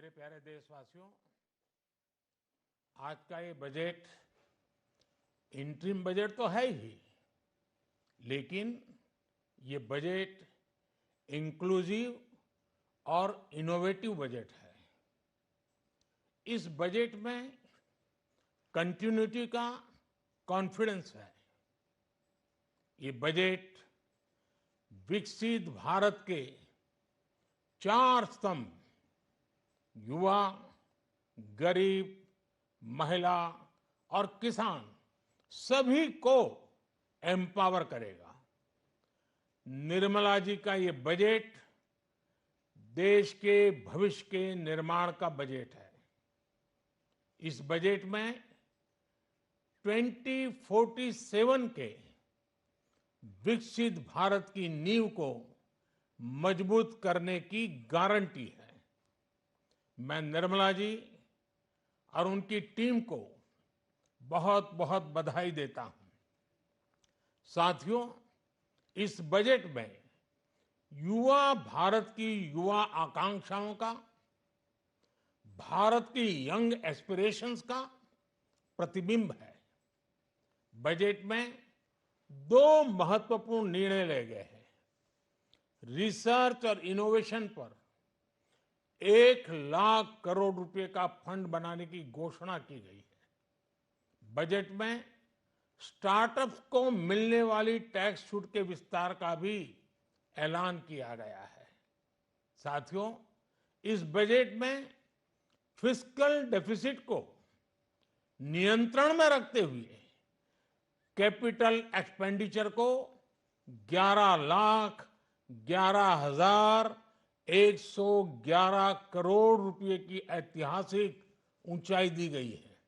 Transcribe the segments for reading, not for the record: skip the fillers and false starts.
मेरे प्यारे देशवासियों, आज का ये बजट इंटरिम बजट तो है ही, लेकिन ये बजट इंक्लूसिव और इनोवेटिव बजट है। इस बजट में कंटिन्यूटी का कॉन्फिडेंस है। ये बजट विकसित भारत के 4 स्तंभ युवा, गरीब, महिला और किसान सभी को एम्पावर करेगा। निर्मला जी का ये बजट देश के भविष्य के निर्माण का बजट है। इस बजट में 2047 के विकसित भारत की नींव को मजबूत करने की गारंटी है। मैं निर्मला जी और उनकी टीम को बहुत बहुत बधाई देता हूं। साथियों, इस बजट में युवा भारत की युवा आकांक्षाओं का, भारत की यंग एस्पिरेशंस का प्रतिबिंब है। बजट में 2 महत्वपूर्ण निर्णय लिए गए हैं। रिसर्च और इनोवेशन पर 1,00,000 करोड़ रुपए का फंड बनाने की घोषणा की गई है। बजट में स्टार्टअप्स को मिलने वाली टैक्स छूट के विस्तार का भी ऐलान किया गया है। साथियों, इस बजट में फिस्कल डेफिसिट को नियंत्रण में रखते हुए कैपिटल एक्सपेंडिचर को 11,11,111 करोड़ रुपए की ऐतिहासिक ऊंचाई दी गई है।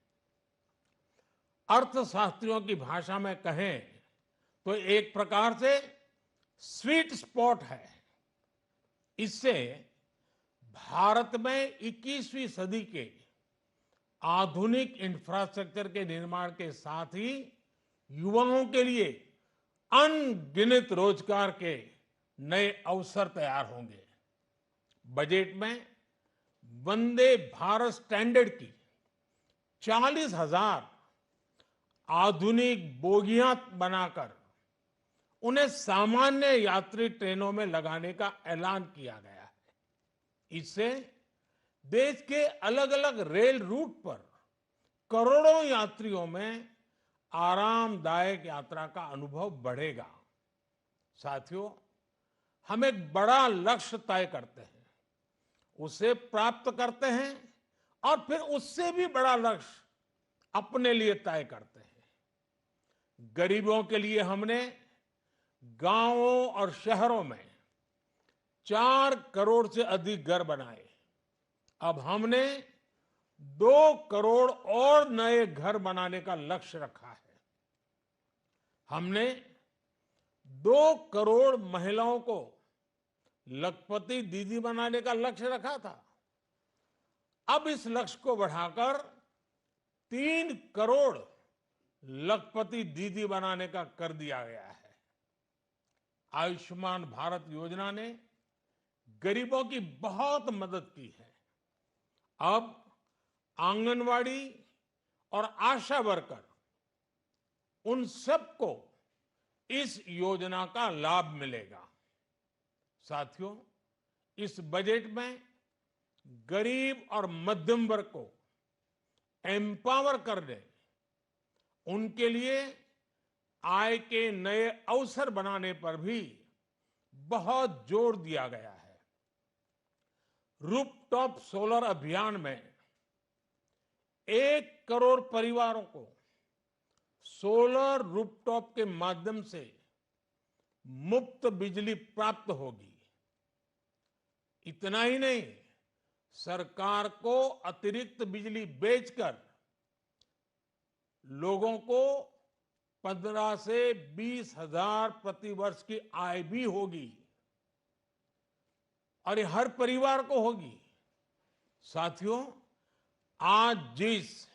अर्थशास्त्रियों की भाषा में कहें तो एक प्रकार से स्वीट स्पॉट है। इससे भारत में 21वीं सदी के आधुनिक इंफ्रास्ट्रक्चर के निर्माण के साथ ही युवाओं के लिए अनगिनत रोजगार के नए अवसर तैयार होंगे। बजट में वंदे भारत स्टैंडर्ड की 40,000 आधुनिक बोगियां बनाकर उन्हें सामान्य यात्री ट्रेनों में लगाने का ऐलान किया गया है। इससे देश के अलग अलग रेल रूट पर करोड़ों यात्रियों में आरामदायक यात्रा का अनुभव बढ़ेगा। साथियों, हम एक बड़ा लक्ष्य तय करते हैं, उसे प्राप्त करते हैं और फिर उससे भी बड़ा लक्ष्य अपने लिए तय करते हैं। गरीबों के लिए हमने गांवों और शहरों में 4 करोड़ से अधिक घर बनाए। अब हमने 2 करोड़ और नए घर बनाने का लक्ष्य रखा है। हमने 2 करोड़ महिलाओं को लखपति दीदी बनाने का लक्ष्य रखा था। अब इस लक्ष्य को बढ़ाकर 3 करोड़ लखपति दीदी बनाने का कर दिया गया है। आयुष्मान भारत योजना ने गरीबों की बहुत मदद की है। अब आंगनवाड़ी और आशा वर्कर, उन सबको इस योजना का लाभ मिलेगा। साथियों, इस बजट में गरीब और मध्यम वर्ग को एम्पावर करने, उनके लिए आय के नए अवसर बनाने पर भी बहुत जोर दिया गया है। रूफटॉप सोलर अभियान में 1 करोड़ परिवारों को सोलर रूफटॉप के माध्यम से मुफ्त बिजली प्राप्त होगी। इतना ही नहीं, सरकार को अतिरिक्त बिजली बेचकर लोगों को 15 से 20 हजार प्रति वर्ष की आय भी होगी और ये हर परिवार को होगी। साथियों, आज जिस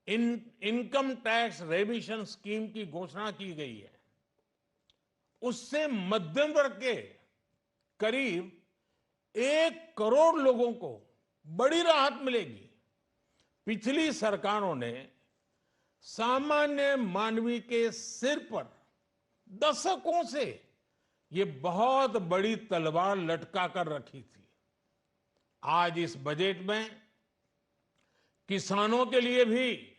इनकम टैक्स रेमिशन स्कीम की घोषणा की गई है, उससे मध्यम वर्ग के करीब 1 करोड़ लोगों को बड़ी राहत मिलेगी। पिछली सरकारों ने सामान्य मानवी के सिर पर दशकों से ये बहुत बड़ी तलवार लटका कर रखी थी। आज इस बजट में किसानों के लिए भी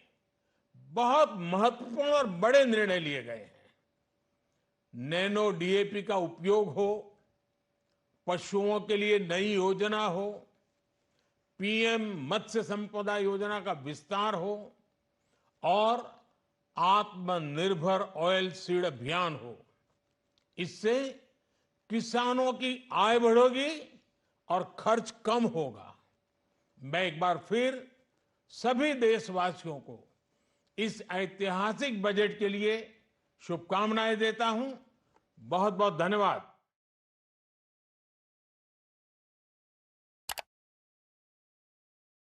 बहुत महत्वपूर्ण और बड़े निर्णय लिए गए हैं। नैनो डीएपी का उपयोग हो, पशुओं के लिए नई योजना हो, पीएम मत्स्य संपदा योजना का विस्तार हो और आत्मनिर्भर ऑयल सीड अभियान हो। इससे किसानों की आय बढ़ेगी और खर्च कम होगा। मैं एक बार फिर सभी देशवासियों को इस ऐतिहासिक बजट के लिए शुभकामनाएं देता हूं। बहुत बहुत धन्यवाद।